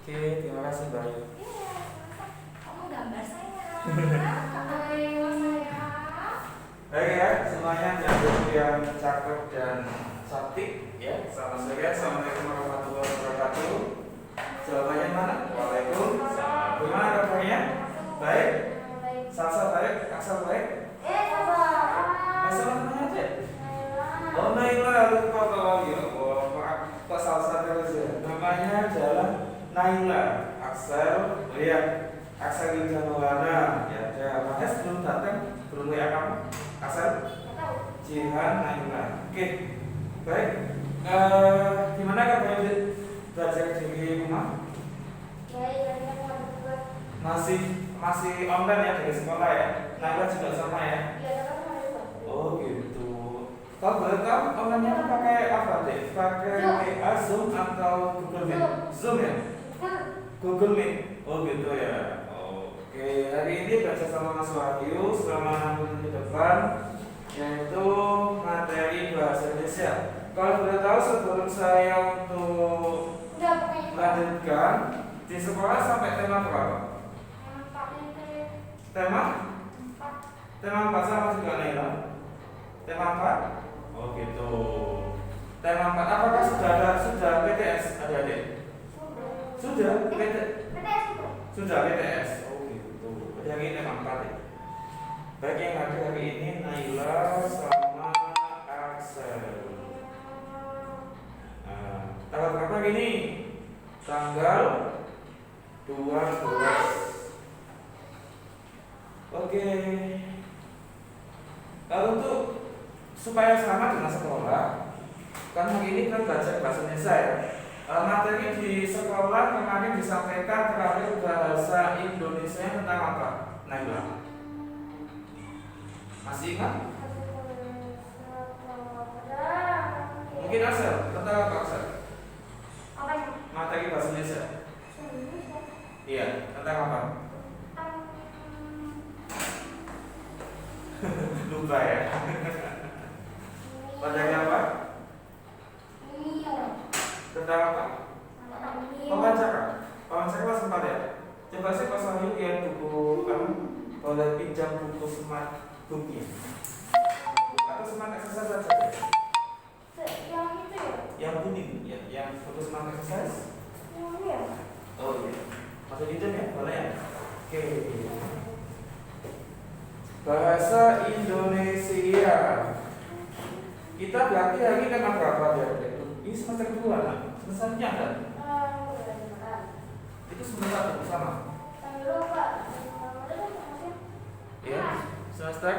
Oke, terima kasih Bayu. Iya, kamu gambar saya. Ayo saya. Baik ya, semuanya yang cakep dan cantik ya. Selamat sore, assalamualaikum warahmatullahi wabarakatuh. Jawabannya mana? Waalaikumsalam. Gimana kabarnya? Baik? Salsa baik? Aksal baik? Asal namanya aja? Oh Naila, lupa kalau ya. Oh, kok salsa terus ya? Namanya adalah Naila. Aksel, lihat Aksel Wiljanolana. Ya, ada Mahes belum datang, belum WA kamu? Aksel? Jihan Naila. Oke, baik. Gimana kabarnya belajar di rumah? Masih online ya dari sekolah ya? Naila juga sama ya? Oh gitu. Kalau boleh tahu online-nya pakai apa deh? Pakai WA, Zoom atau Google Meet? Zoom ya? Google Meet. Oh gitu ya. Oke, hari ini belajar sama Mas Wahyu selama 6 menit ke depan, yaitu materi bahasa Indonesia. Kalau boleh tahu sebelum saya untuk lanjutkan, di sekolah sampai tema berapa? Tema 4 sama juga Naila. Tema 4? Oh gitu. Tema 4 apakah sudah PTS adik-adik? Sudah PTS. Oh gitu. Hari ini tema 4 ya. Baik, yang hadir hari ini Naila sama Axel. Tanggal berapa hari ini? Tanggal 12. Oke. Lalu untuk supaya sama dengan sekolah, kan hari ini kita belajar bahasa Indonesia ya. Materi di sekolah kemarin disampaikan terakhir bahasa Indonesia tentang apa? Naila, masih ingat? Mungkin Asel, tentang apa Asel? Materi bahasa Indonesia. Iya, tentang apa? Lupa ya. Materi apa? Tentang apa? Wawancara. Wawancara kelas 4 ya. Coba sih Mas Wahyu lihat buku kamu, boleh pinjam buku smart booknya atau smart exercise saja. Yang itu ya? Yang kuning ya, yang buku smart exercise. Yang ini ya? Oh iya. Masuk pinjam ya, boleh ya. Oke. Bahasa Indonesia. Kita berarti hari ini tema berapa ya? Ini semester 2 lah. Semesternya kan? Itu semester 1 sama? Iya, semester.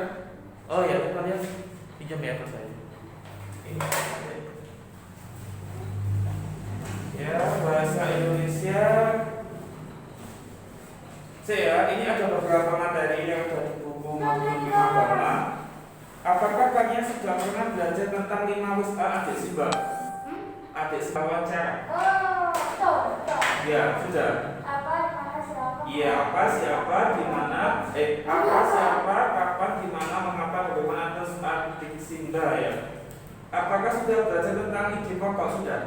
Oh ya, coba lihat pinjam ya ke saya. Ini. Ya, bahasa Indonesia. Saya, ini ada beberapa materi yang ada di buku modul 5 Bama. Apakah kalian sudah pernah belajar tentang 5 WA adik Simba? Adik Simba wawancara? Ya, sudah. Iya, apa, siapa, di mana, apa, siapa, kapan, di mana, mengapa, bagaimana, terus adik Simba ya. Apakah sudah belajar tentang ide pokok? Sudah?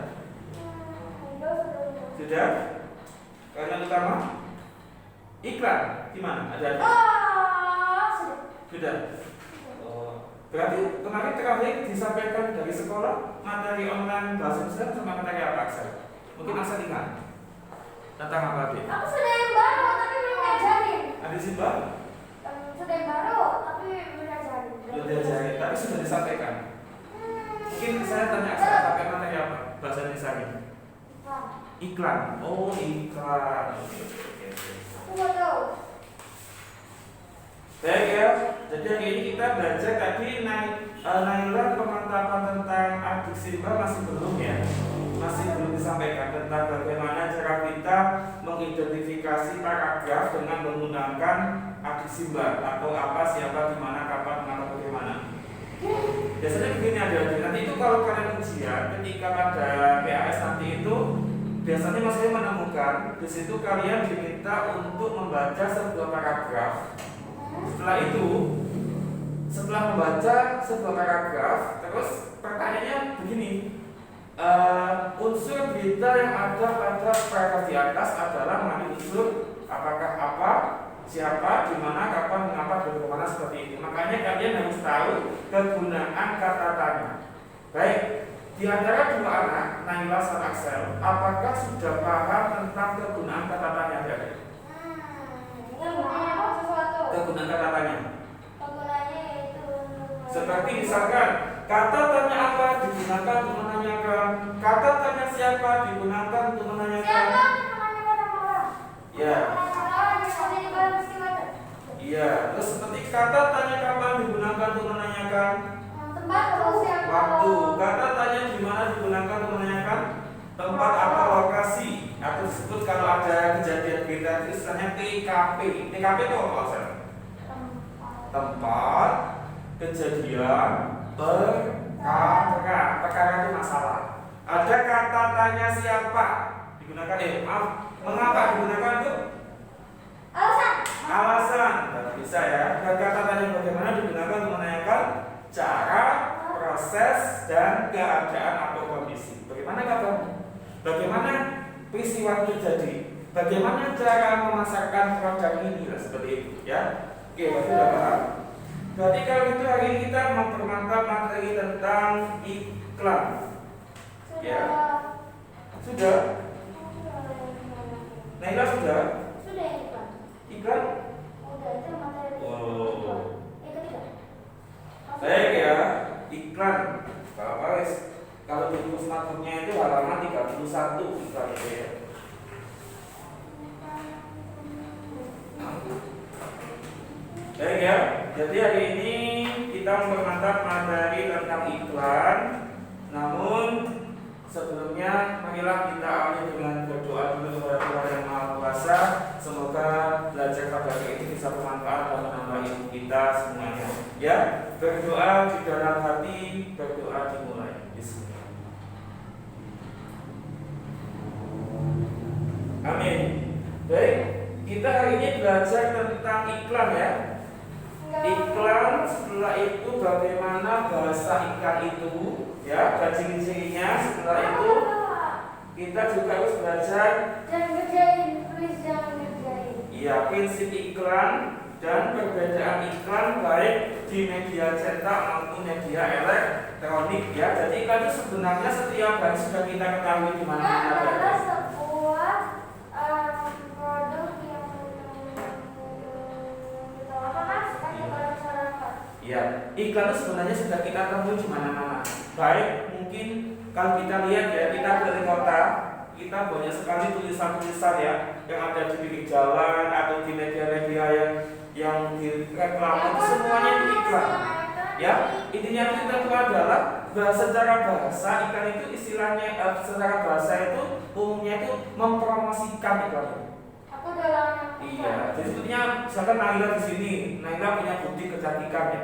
Sudah? Kalian utama? Iklan, gimana? Ada? Sudah? Berarti kemarin terakhir disampaikan dari sekolah materi online bahasa Indonesia sama materi apa Axel? Mungkin Axel ingat tentang apa Adik? Aku sudah yang baru tapi belum ngajarin. Adik Simba? Sudah yang baru tapi belum ngajarin. Belum diajarin, tapi sudah disampaikan. Mungkin saya tanya Axel, pakai materi apa bahasa Indonesia ini? Iklan. Oh iklan. Oke. Aku mau tahu. Baik ya, jadi hari ini kita belajar tadi Naila pemantapan tentang adik Simba masih belum ya, masih belum disampaikan tentang bagaimana cara kita mengidentifikasi paragraf dengan menggunakan adik Simba atau apa, siapa, di mana, kapan, mengapa, bagaimana. Biasanya begini adik-adik, nanti itu kalau kalian ujian ketika pada PAS nanti itu biasanya masih menemukan di situ kalian diminta untuk membaca sebuah paragraf. Setelah membaca sebuah paragraf, terus pertanyaannya begini, unsur berita yang ada pada paragraf di atas adalah mengandung unsur apakah, apa, siapa, di mana, kapan, mengapa, dan bagaimana seperti itu. Makanya kalian harus tahu kegunaan kata tanya. Baik, di antara dua anak, Naila dan Axel, apakah sudah paham tentang kegunaan kata tanya tadi? Kegunaannya apa sesuatu? Kegunaan kata tanya. Kegunaannya yaitu Seperti misalkan kata tanya apa digunakan untuk menanyakan, kata tanya siapa digunakan untuk menanyakan. siapa namanya orang-orang? Ya. Orang-orang yang ada di bawah peristiwa itu. Iya, terus seperti kata tanya kapan digunakan untuk menanyakan Tempat atau siapa? waktu. Kata tanya di mana digunakan untuk menanyakan tempat atau lokasi. Atau disebut kalau ada kejadian berita itu istilahnya TKP. TKP itu apa maksudnya? Tempat kejadian perkara. Perkara itu masalah. Ada kata tanya siapa digunakan? Mengapa digunakan itu? Alasan. Alasan. Tidak bisa ya. Dan kata tanya bagaimana digunakan untuk menanyakan cara, proses, dan keadaan atau kondisi. Bagaimana kabarmu? Bagaimana peristiwa itu terjadi? Bagaimana cara memasarkan produk ini? Nah, seperti itu ya. Oke, berarti sudah paham. Berarti kalau itu hari ini kita mempermantap materi tentang iklan. Ya. Sudah? Naila sudah? Sudah iklan. Iklan? Udah itu materi. Oh. Yang ketiga. Baik ya, iklan. Kalau di buku smartphone-nya itu halaman 31 iklan itu ya. Baik ya, jadi hari ini kita mempermantap materi tentang iklan. Namun sebelumnya marilah kita awali dengan berdoa dulu kepada Tuhan Yang Maha Kuasa. Semoga belajar pada hari ini bisa bermanfaat dan menambah ilmu kita semuanya. Ya, berdoa di dalam hati, berdoa dimulai. Bismillah. Amin. Baik, kita hari ini belajar tentang iklan ya. Iklan, setelah itu bagaimana bahasa iklan itu ya, dan ciri-cirinya. Setelah itu kita juga harus belajar Jangan ngerjain, please jangan ngerjain. ya, prinsip iklan dan perbedaan iklan baik di media cetak maupun media elektronik ya. Jadi iklan itu sebenarnya setiap hari sudah kita ketahui di mana-mana adalah ya. sebuah produk yang ditawarkan kepada masyarakat. Ya, iklan itu sebenarnya sudah kita temui di mana-mana. Baik, mungkin kalau kita lihat ya, kita dari kota, kita banyak sekali tulisan-tulisan ya yang ada di pinggir jalan atau di media-media yang direklam itu semuanya itu iklan. Ya, intinya kita itu adalah secara bahasa iklan itu istilahnya secara bahasa itu umumnya itu mempromosikan iklan itu. Aku dalam Iya, jadi sebetulnya misalkan Naila di sini, Naila punya butik kecantikan ya.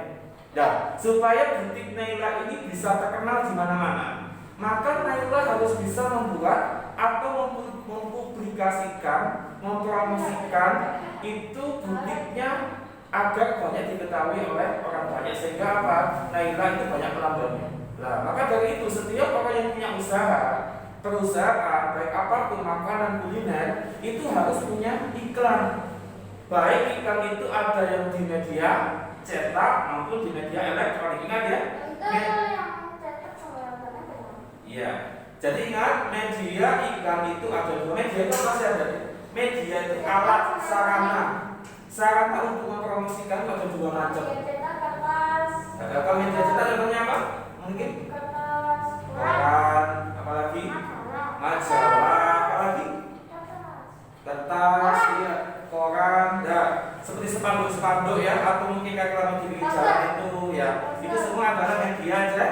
Nah, supaya butik Naila ini bisa terkenal di mana-mana, maka Naila harus bisa membuat atau mempublikasikan, mempromosikan itu butiknya agar banyak diketahui oleh orang banyak, sehingga apa? Naila itu banyak pelanggannya. Nah, maka dari itu setiap orang yang punya usaha, perusahaan, baik apapun makanan kuliner, itu harus punya iklan. Baik iklan itu ada yang di media cetak maupun di media elektronik. Ingat ya? itu yang cetak sama yang beda. Iya. Jadi ingat, media iklan itu ada dua. Media itu masih ada. Media itu alat sarana. Sarana untuk mempromosikan itu ada dua macam. Media cetak kertas. Kalau media cetak contohnya apa? Mungkin Kertas. koran, apalagi majalah, apalagi kertas, iya, koran, ya, seperti spanduk-spanduk ya, atau mungkin kalau di pinggir jalan itu ya, itu semua adalah media aja,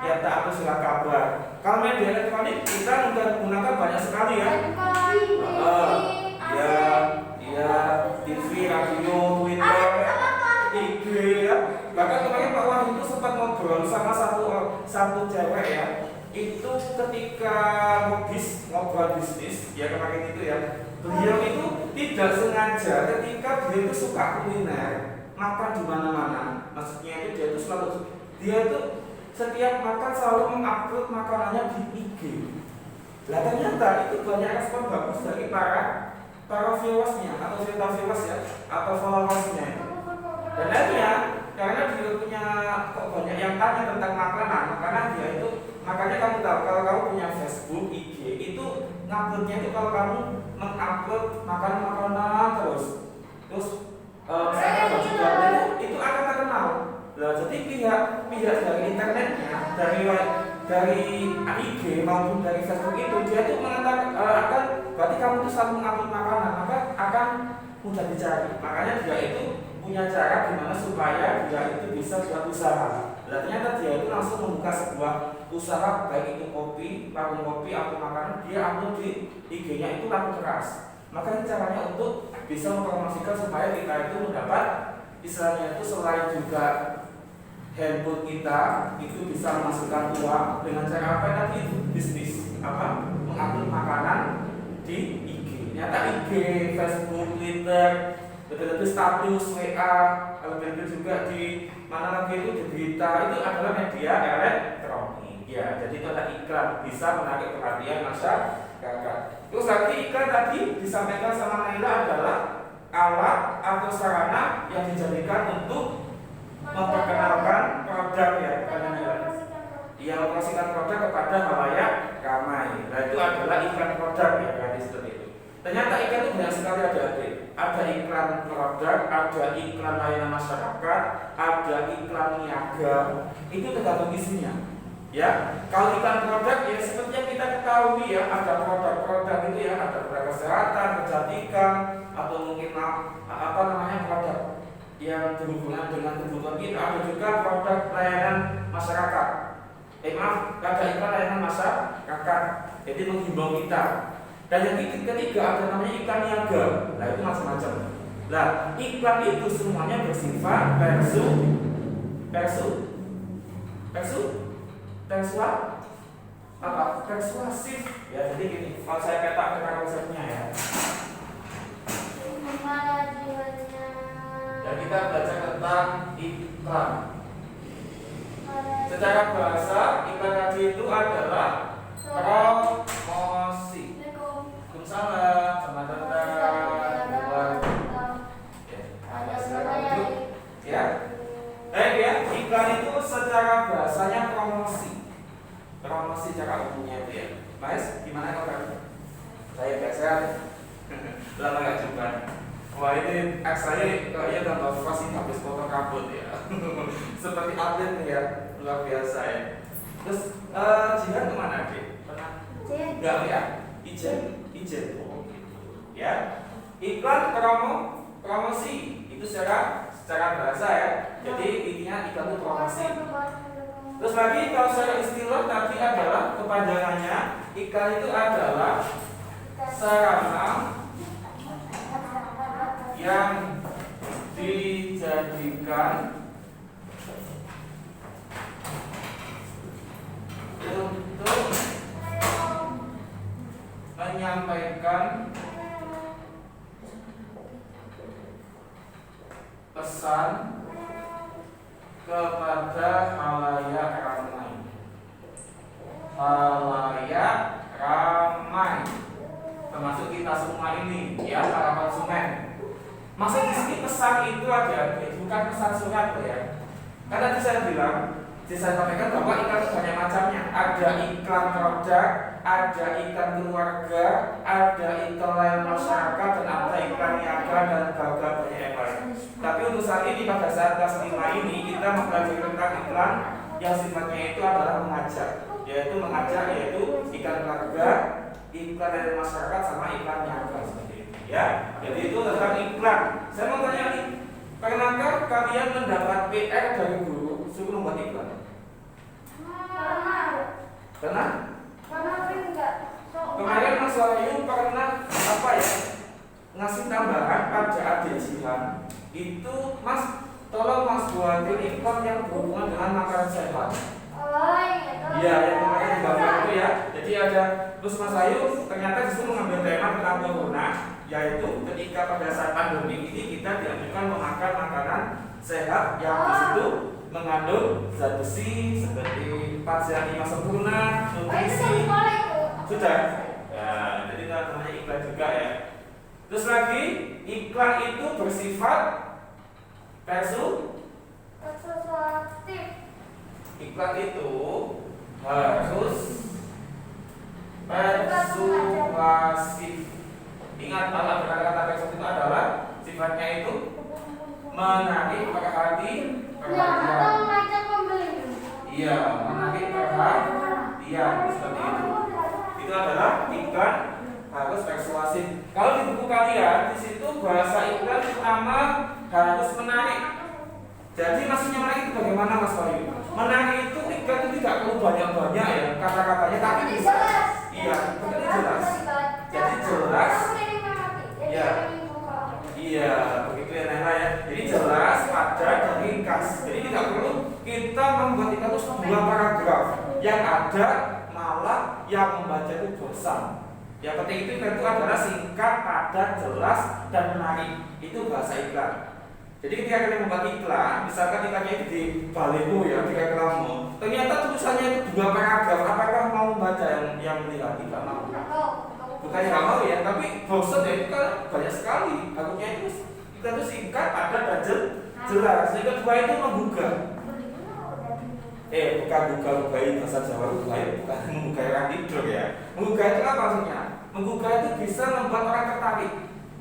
ya tak atau surat kabar. Kalau media elektronik kita menggunakan banyak sekali ya, ya, TV, radio, Twitter, IG ya. Bahkan kemarin Pak Wahyu itu sempat ngobrol sama satu cewek ya. Itu ketika ngobrol bisnis ya kemarin itu ya, beliau itu tidak sengaja ketika dia itu suka kuliner, makan di mana-mana. Maksudnya itu dia itu setiap makan selalu mengupload makanannya di IG. Lah ternyata itu banyak respon bagus dari para viewersnya atau viewers ya atau followersnya. Dan akhirnya karena dia punya kok banyak yang tanya tentang makanan, makanya kamu tahu kalau kamu punya Facebook, IG itu nguploadnya itu kalau kamu mengupload makanan terus misalnya baju baru itu akan terkenal. Lah jadi pihak dari internetnya dari IG maupun dari Facebook itu dia itu mengatakan akan berarti kamu itu selalu mengupload makanan maka akan mudah dicari. Makanya dia itu punya cara gimana supaya dia itu bisa buat usaha. Nah, ternyata dia itu langsung membuka sebuah usaha baik itu kopi, warung kopi atau makanan dia upload di IG-nya itu laku keras. Maka ini caranya untuk bisa mempromosikan supaya kita itu mendapat istilahnya itu selain juga handphone kita itu bisa menghasilkan uang dengan cara apa tadi itu bisnis mengupload makanan di IG. Ternyata IG, Facebook, Twitter betul-betul status WA, lebih juga di mana lagi itu di berita itu adalah media elektronik. Ya, jadi itu ada iklan bisa menarik perhatian masyarakat. Terus lagi iklan tadi disampaikan sama Naila adalah alat atau sarana yang dijadikan untuk memperkenalkan produk ya, yang mempromosikan produk kepada halayak ramai. Nah itu adalah iklan produk ya, berarti seperti itu. Ternyata iklan itu banyak sekali ada iklan produk, ada iklan layanan masyarakat, ada iklan niaga. Itu tergantung isinya. Ya, kalau iklan produk ya seperti yang kita ketahui ya, ada produk-produk itu ya, ada produk kesehatan, kecantikan, atau mungkin produk yang berhubungan dengan kebutuhan kita. Ada juga produk layanan masyarakat. Ada iklan layanan masyarakat. Jadi menghimbau kita. Dan yang ketiga ada namanya iklan niaga. Nah itu macam-macam. Nah iklan itu semuanya bersifat persuasif. Ya jadi gini, kalau saya petakan konsepnya ya. Dan kita belajar tentang iklan. Secara bahasa iklan tadi itu adalah promosi. Salam, selamat datang. Ya. Ya, iklan itu secara bahasanya promosi cara umumnya itu ya. Mas, gimana kabar? Saya biasa. Lama gak jumpa. Wah ini saya kayaknya tambah fresh ini habis potong rambut ya. Seperti atlet nih ya, luar biasa ya. Terus Jihan kemana Dik? Pernah? Enggak ya? Ijen. Ya, iklan promosi itu secara bahasa ya. Jadi intinya iklan itu promosi. Terus lagi kalau secara istilah tadi adalah kepanjangannya iklan itu adalah sarana yang dijadikan untuk menyampaikan pesan kepada halayak ramai, termasuk kita semua ini, ya para konsumen. Maksud di sini pesan itu ada, bukan pesan surat ya. Karena tadi saya bilang, saya sampaikan bahwa iklan banyak macamnya. Ada iklan produk, ada iklan keluarga, ada iklan layanan masyarakat, dan ada iklan niaga dan banyak yang lain. Tapi untuk saat ini pada saat kelas 5 ini kita mempelajari tentang iklan yang sifatnya itu adalah mengajak, yaitu iklan keluarga, iklan layanan masyarakat, sama iklan niaga seperti itu. Ya, jadi itu tentang iklan. Saya mau tanya nih, pernahkah kalian mendapat PR dari guru suruh membuat iklan? Pernah? Kemarin Mas Wahyu pernah ngasih tambahan pada adik Jihan. Itu Mas, tolong Mas buatin iklan yang berhubungan dengan makanan sehat. Iya, yang kemarin gambar itu ya. Jadi ada, terus Mas Wahyu ternyata disitu mengambil tema tentang corona, yaitu ketika pada saat pandemi ini kita dianjurkan memakan makanan sehat yang disitu mengandung zat besi seperti 4 sempurna, Oh, itu nutrisi. dari sekolah itu. Sudah? Ya, jadi itu namanya iklan juga ya. Terus lagi, iklan itu bersifat persuasif. iklan itu harus persuasif. Ingat kalau kata-kata persuasif itu adalah sifatnya itu menarik Ya, atau mengajak pembeli. Iya, menarik perhatian seperti itu. Itu adalah iklan harus persuasif. Kalau di buku kalian di situ bahasa iklan pertama harus menarik. Jadi maksudnya menarik itu bagaimana Mas Bayu? Menarik itu iklan itu tidak perlu banyak-banyak ya kata-katanya, tapi Jadi bisa. jelas. Iya, betul jelas. Jadi jelas. Ya. Iya, begitu ya Nela ya. Jadi jelas, padat, dan ringkas. Jadi tidak perlu kita membuat iklan itu 2 paragraf. Yang ada malah yang membaca itu bosan. Yang penting itu iklan itu adalah singkat, padat, jelas, dan menarik. Itu bahasa iklan. Jadi ketika kalian membuat iklan, misalkan iklannya itu di baliho ya, di reklame, ternyata tulisannya itu 2 paragraf. Apakah mau membaca yang melihat? Tidak mau. Bukannya nggak mau ya, tapi bosan ya, itu kan banyak sekali. Harusnya itu kita tuh singkat, padat, dan jelas. Yang kedua itu menggugah. Bukan buka-bukain bahasa Jawa, bukan menggugah orang tidur ya. Menggugah itu apa maksudnya? Menggugah itu bisa membuat orang tertarik.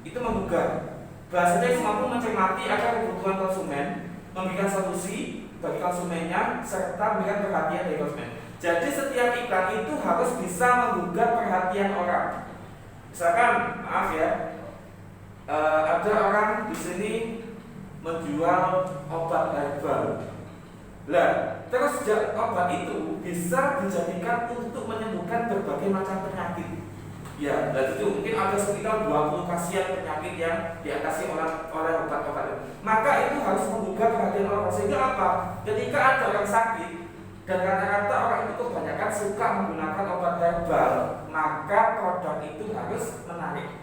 Itu menggugah. Bahasanya mampu mencermati akan kebutuhan konsumen, memberikan solusi bagi konsumennya, serta memberikan perhatian dari konsumen. Jadi setiap iklan itu harus bisa menggugah perhatian orang. Misalkan, maaf ya, ada orang di sini menjual obat herbal. Lah, terus obat itu bisa dijadikan untuk menyembuhkan berbagai macam penyakit. Ya, dan itu mungkin ada sekitar 20 khasiat penyakit yang diatasi oleh obat-obat itu. Maka itu harus menggugah perhatian orang. Sehingga apa? Ketika ada orang sakit dan rata-rata orang itu kebanyakan suka menggunakan obat herbal, maka produk itu harus menarik.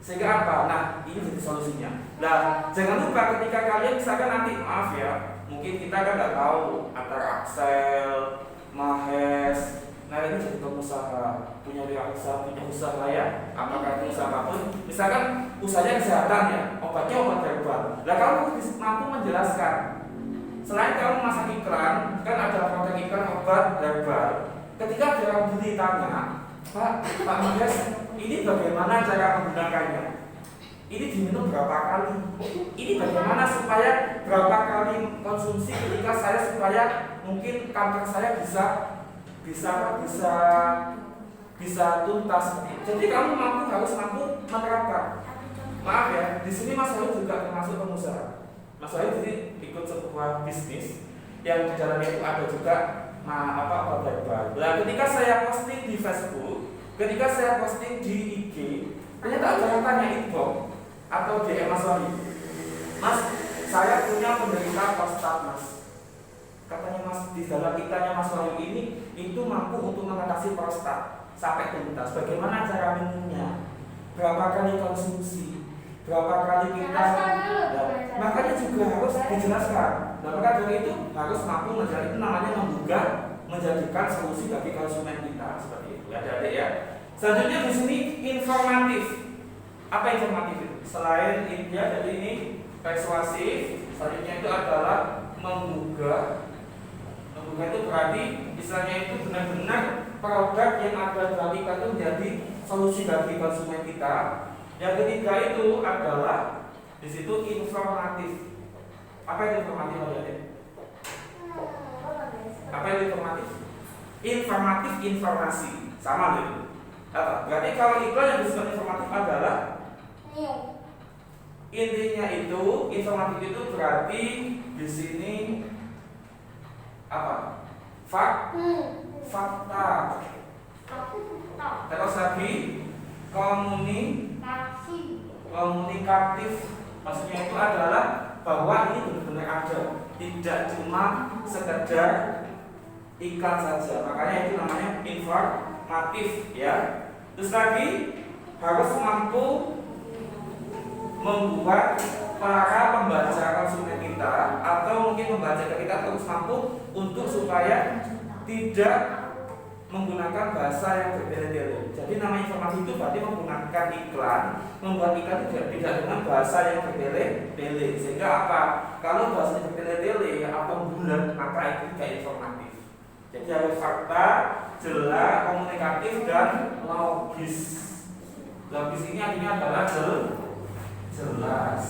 Sehingga apa? Nah, ini jadi solusinya. Nah, jangan lupa ketika kalian misalkan nanti, maaf ya, mungkin kita kan nggak tahu antara Axel, Mahes. Nah ini jadi pengusaha, punya usaha ya, apakah itu usaha apapun. Misalkan usahanya kesehatan ya, obatnya obat herbal. Nah kamu mampu menjelaskan. Selain kamu masak iklan, kan ada produk iklan obat herbal. Ketika ada orang beli tanya, Pak Mahes, ini bagaimana cara menggunakannya? Ini diminum berapa kali? Ini bagaimana supaya berapa kali konsumsi ketika saya supaya mungkin kanker saya bisa tuntas. Jadi kamu harus mampu menerapkan. Maaf ya, di sini Mas Wahyu juga termasuk pengusaha. Mas Wahyu jadi ikut sebuah bisnis yang di dalamnya itu ada juga obat herbal. Nah, ketika saya posting di Facebook, ketika saya posting di IG, ternyata ada yang tanya inbox atau DM Mas Wahyu, Mas, saya punya penderita prostat Mas. Katanya Mas, di dalam ikannya Mas Wahyu ini itu mampu untuk mengatasi prostat sampai tuntas. Bagaimana cara minumnya? Berapa kali konsumsi? Berapa kali kita? Makanya juga harus dijelaskan. Dan maka dari itu harus mampu menjadi itu namanya menggugah, menjadikan solusi bagi konsumen kita seperti itu. Adik-adik ya. Selanjutnya di sini informatif. Apa informatif itu? Selain ini ya, jadi ini persuasif. Selanjutnya itu adalah menggugah. Menggugah itu berarti misalnya itu benar-benar produk yang ada dalam iklan itu menjadi solusi bagi konsumen kita. Yang ketiga itu adalah di situ informatif. Apa itu informatif adik-adik? Apa itu informatif? Informatif informasi sama deh. Berarti kalau iklan yang disebut informatif adalah intinya itu informatif itu berarti di sini apa? Fakta. Terus lagi komunikatif. Maksudnya itu adalah bahwa ini benar-benar ada, tidak cuma sekedar iklan saja. Makanya itu namanya informatif ya. Terus lagi harus mampu membuat para pembaca konsumen kita atau mungkin pembaca kita terus mampu untuk supaya tidak menggunakan bahasa yang bertele-tele. Jadi nama informasi itu berarti menggunakan iklan, membuat iklan tidak dengan bahasa yang bertele-tele. Sehingga apa? Kalau bahasa yang bertele-tele atau bulat, maka itu tidak informatif. Jadi harus fakta, jelas, komunikatif dan logis. Logis ini artinya adalah jelas.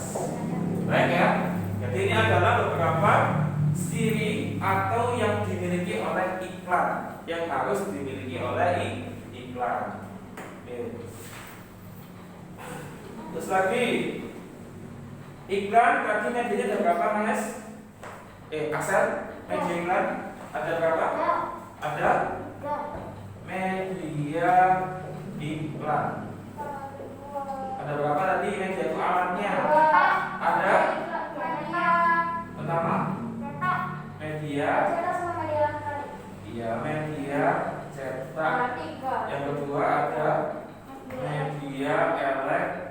Baik ya. Jadi ini adalah beberapa ciri atau yang dimiliki oleh iklan, yang harus dimiliki oleh iklan. Terus lagi iklan tadi medianya ada berapa Mas? Axel, media iklan ada berapa? Ada media iklan. Ada berapa tadi media itu alatnya? Ada pertama media. Iya, media cetak. Yang kedua ada media elektronik.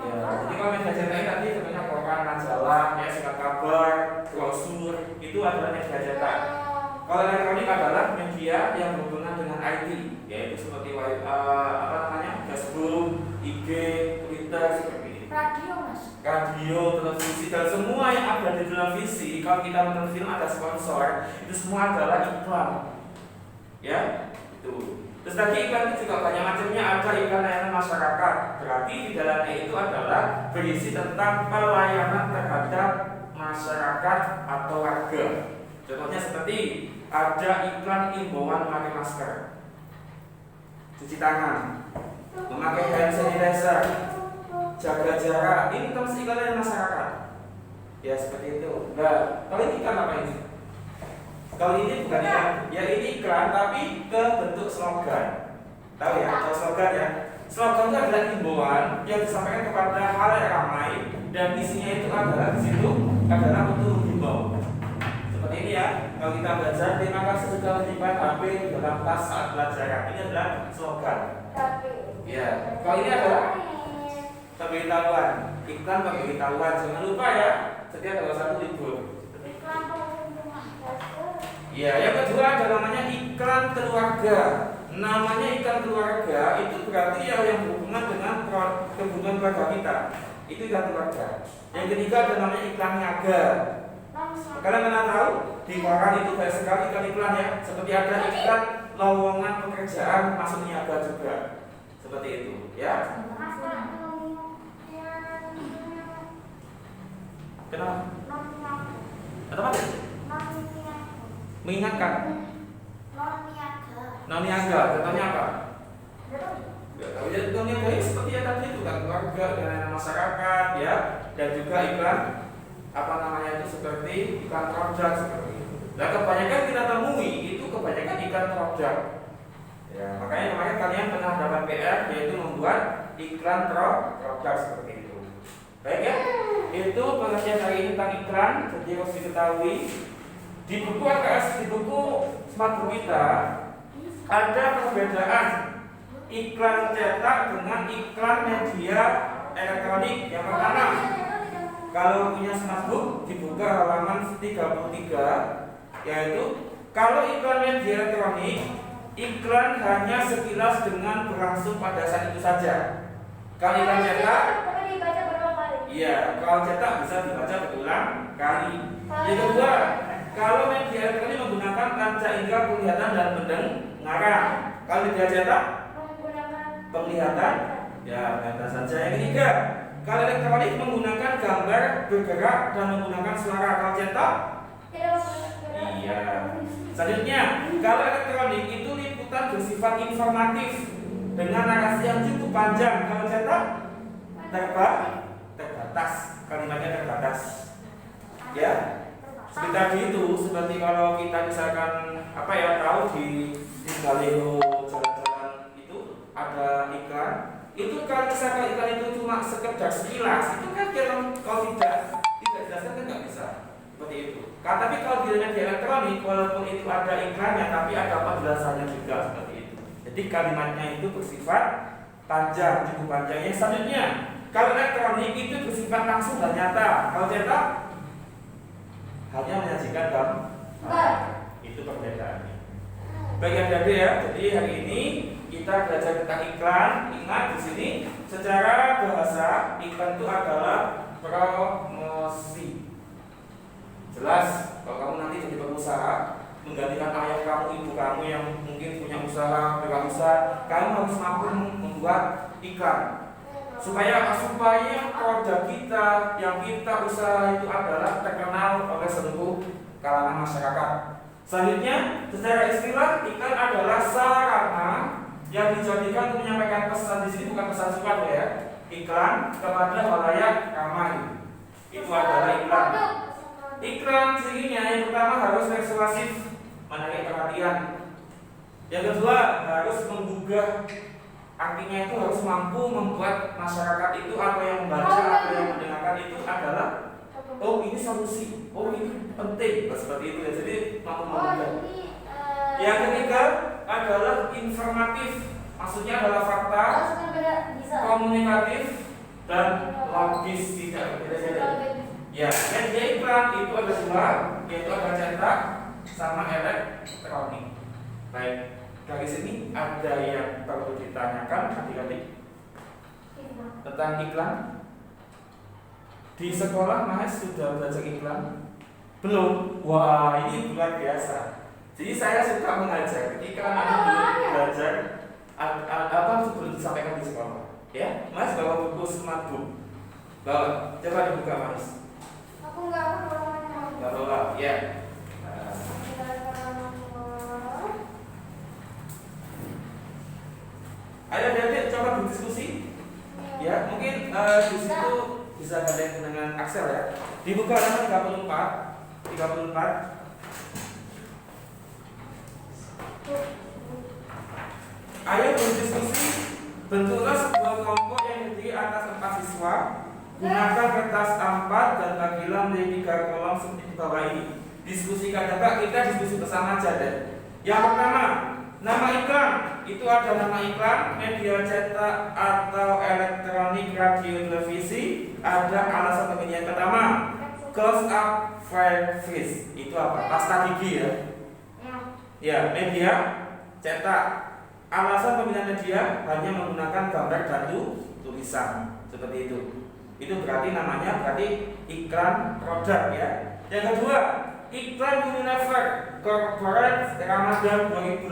Ya, jadi kalau media cetak ini tadi sebenarnya koran, majalah, ya surat kabar, brosur, itu adalah media cetak. Kalau elektronik adalah media yang berhubungan dengan IT, yaitu seperti Facebook, IG, Twitter, seperti ini. Radio, televisi, dan semua yang ada di televisi. Kalau kita menonton film ada sponsor, itu semua adalah iklan. Ya, itu. Terus lagi iklan itu juga banyak macamnya. Ada iklan layanan masyarakat. Berarti di dalamnya itu adalah berisi tentang pelayanan terhadap masyarakat atau warga. Contohnya seperti ada iklan imbauan memakai masker, cuci tangan, memakai hand sanitizer, jaga jarak. Ini termasuk iklan dari masyarakat. Ya seperti itu. Nah, kalau ini iklan apa ini? Kalau ini bukan iklan, ya ini iklan tapi ke bentuk slogan. Tahu ya? Tahu slogan ya? Slogan itu adalah imbauan yang disampaikan kepada halayak ramai dan isinya itu adalah di situ adalah untuk menghimbau. Seperti ini ya. Kalau kita belajar, terima kasih sudah menyimpan HP di dalam tas saat belajar. Ini adalah slogan. Ya. Kalau ini adalah pemberitahuan, iklan pemberitahuan. Jangan lupa ya, setiap tanggal 1 libur. Ya, yang kedua ada namanya iklan keluarga. Namanya iklan keluarga itu berarti yang berhubungan dengan kebutuhan keluarga kita. Itu iklan keluarga. Yang ketiga ada namanya iklan niaga. Kalian pernah tahu di koran itu banyak sekali iklan ya. Seperti ada iklan lowongan pekerjaan masuk niaga juga. Seperti itu, ya. Kenapa? Atau apa? Mengingatkan. Non-niaga. Contohnya apa? Non-niaga ini seperti yang tadi itu kan keluarga dan masyarakat ya, dan juga iklan apa namanya itu seperti iklan produk seperti itu. Nah kebanyakan kita temui itu kebanyakan iklan produk. Ya makanya kalian pernah dapat PR yaitu membuat iklan produk seperti itu. Baik ya, itu pengertian hari ini tentang iklan. Jadi harus diketahui di buku AKS, di buku smartbook kita ada perbedaan iklan cetak dengan iklan media elektronik. Yang pertama, kalau punya smartbook dibuka halaman 33, yaitu kalau iklan media elektronik, iklan hanya sekilas dengan berlangsung pada saat itu saja. Kalau iklan cetak, iya, kalau cetak bisa dibaca berulang kali. Yang kedua, kalau media elektronik menggunakan panca indera penglihatan dan pendengaran. Kalau media cetak penglihatan, ya penglihatan saja. Yang ketiga, kalau elektronik menggunakan gambar bergerak dan menggunakan suara. Kalau cetak, iya. Selanjutnya, kalau elektronik itu liputan bersifat informatif dengan narasi yang cukup panjang. Kalau cetak, terbatas, kalimatnya terbatas. Ya. Seperti tadi itu, seperti kalau kita misalkan tahu di baliho jalan-jalan itu ada iklan. Itu kalau misalkan iklan itu cuma sekedar sekilas, itu kan kalau tidak jelaskan kan nggak bisa seperti itu. Tapi kalau di media elektronik, walaupun itu ada iklannya, tapi ada penjelasannya juga seperti itu. Jadi Jadi kalimatnya itu bersifat panjang, cukup panjang. Yang selanjutnya, kalau elektronik itu bersifat langsung dan nyata. Kalau cetak hanya menyajikan gambar. Itu perbedaannya. Baik adik-adik ya. Jadi hari ini kita belajar tentang iklan. Ingat di sini secara bahasa iklan itu adalah promosi. Jelas kalau kamu nanti jadi pengusaha menggantikan ayah kamu, ibu kamu yang mungkin punya usaha, berwirausaha, kamu harus mampu membuat iklan supaya produk kita yang kita usaha itu adalah terkenal oleh seluruh kalangan masyarakat. Selanjutnya, secara istilah iklan adalah sarana yang dijadikan untuk menyampaikan pesan. Di sini bukan pesan singkat ya, iklan kepada khalayak ramai. Itu adalah iklan. Iklan cirinya yang pertama harus persuasif, menarik perhatian. Yang kedua harus menggugah. Artinya itu harus mampu membuat masyarakat itu atau yang membaca atau yang mendengarkan itu adalah oh ini solusi, oh ini penting, seperti itu ya. Jadi mampu menggugah. Yang ketiga adalah informatif, maksudnya adalah fakta, komunikatif dan logis, tidak berbeda-beda. Ya, media iklan itu ada dua, yaitu ada cetak sama elektronik. Baik, dari sini ada yang perlu ditanyakan adik-adik tentang iklan? Di sekolah Mas sudah belajar iklan? Belum? Wah, ini luar biasa. Jadi saya suka mengajar ketika anak belajar apa belum disampaikan di sekolah. Ya, Mas bawa buku smart book. Bawa, coba dibuka Mas. Aku nggak bawa, ya. Ayo adik-adik coba berdiskusi. Ya, mungkin di situ bisa kalian dengan Axel ya. Dibuka halaman 34. Ayo berdiskusi. Bentuklah sebuah kelompok yang terdiri atas 4 siswa. Gunakan kertas A4 dan bagilah menjadi 3 kolom seperti di bawah ini. Diskusikan, coba kita diskusi bersama aja deh. Yang pertama, nama iklan. Itu ada nama iklan, media cetak atau elektronik, radio, televisi. Ada alasan pemilihan pertama, close up face. Itu apa? Pasta gigi ya. Ya, media cetak. Alasan pemilihan media hanya menggunakan gambar dan tulisan seperti itu. Itu berarti namanya iklan produk ya. Yang kedua, iklan Unilever Corporate Ramadan 2018.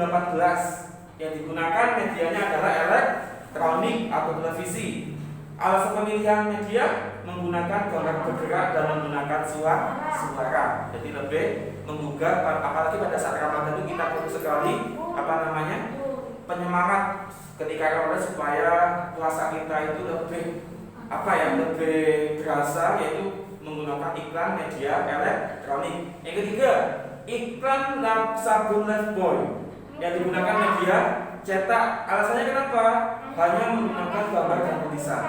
Yang digunakan medianya adalah elektronik atau televisi. Alasan pemilihan media menggunakan gambar bergerak dan menggunakan suara. Jadi lebih menggugah, apalagi pada saat Ramadan itu kita perlu sekali penyemangat ketika Ramadan supaya puasa kita itu lebih lebih berasa, yaitu menggunakan iklan media elektronik. Yang ketiga, iklan sabun Lifebuoy yang digunakan media cetak. Alasannya kenapa? Hanya menggunakan gambar dan tulisan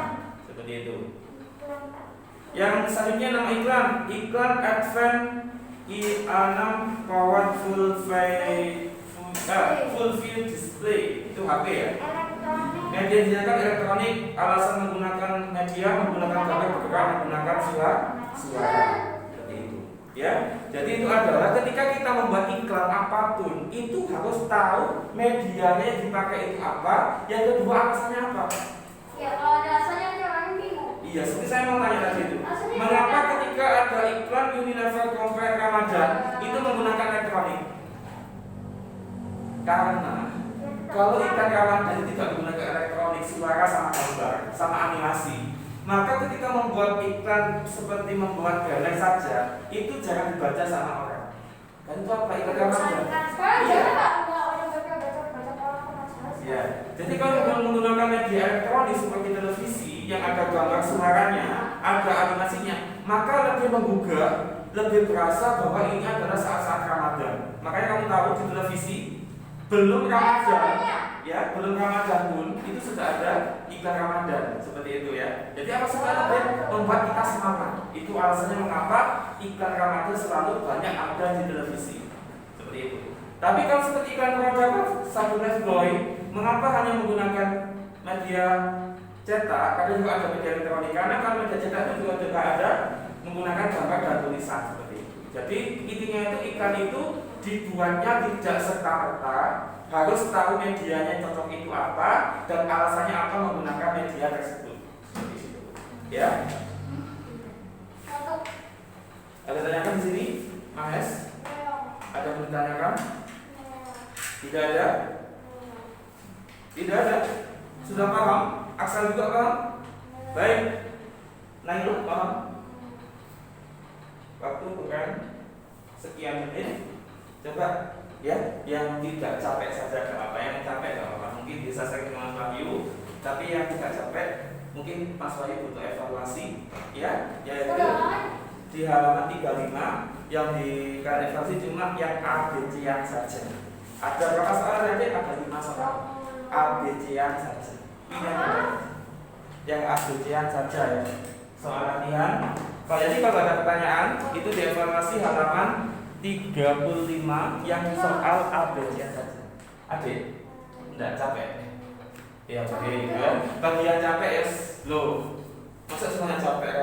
seperti itu. Yang selanjutnya nama iklan Advent I6 Powerful Full View Display. Itu HP ya. Media digunakan elektronik. Alasan menggunakan media menggunakan gambar bergerak, menggunakan suara seperti itu. Ya, jadi itu adalah ketika kita membuat iklan apapun itu harus tahu medianya yang dipakai itu apa. Yang kedua alasannya apa? Ya, kalau ada alasannya orang bingung. Iya, seperti saya mau tanya tadi itu. Mengapa ketika ada iklan Unilever Corporate Ramadan itu menggunakan elektronik? Karena kalau iklan Ramadan tidak menggunakan elektronik, suara sama gambar, sama animasi, maka ketika membuat iklan seperti membuat banner saja, itu jangan dibaca sama orang. Dan itu apa iklan Ramadan? Ya. Jadi kalau menggunakan media elektronik seperti televisi yang ada gambar suaranya, ada animasinya, maka lebih menggugah, lebih berasa bahwa ini adalah saat-saat Ramadan. Makanya kamu tahu di televisi belum Ramadan, ya belum Ramadan pun itu sudah ada iklan Ramadan seperti itu ya. Jadi apa sebabnya membuat kita semangat? Itu alasannya mengapa iklan Ramadan selalu banyak ada di televisi seperti itu. Tapi kalau seperti iklan produk sabun Lifebuoy, mengapa hanya menggunakan media cetak? Kadang juga ada media elektronik. Karena kalau media cetak itu juga ada menggunakan gambar dan tulisan seperti itu. Jadi intinya itu iklan itu dibuatnya tidak serta-merta harus tahu medianya cocok itu apa dan alasannya apa menggunakan media tersebut. Seperti itu. Ya. Ada tanyakan di sini, Mahes? Ada yang ditanyakan? Tidak ada? Tidak ada? Sudah paham? Aksal juga paham? Baik. Nailul paham? Waktu bukan sekian menit. Coba ya, yang tidak capek saja gak apa, yang capek gak apa. Mungkin bisa saya dengan Mas Wahyu, tapi yang tidak capek mungkin Mas Wahyu butuh evaluasi, ya, yaitu di halaman 35 yang di evaluasi cuma yang ABC-an saja. Ada berapa soal nanti? Ada 5 soal ABC-an saja. Yang ABC-an saja ya. Soal latihan. Jadi kalau ada pertanyaan itu dievaluasi halaman 35 yang soal ABC-an saja. Adik, enggak capek? Ya baik ya. Bagian capek ya, loh. Masa semuanya capek?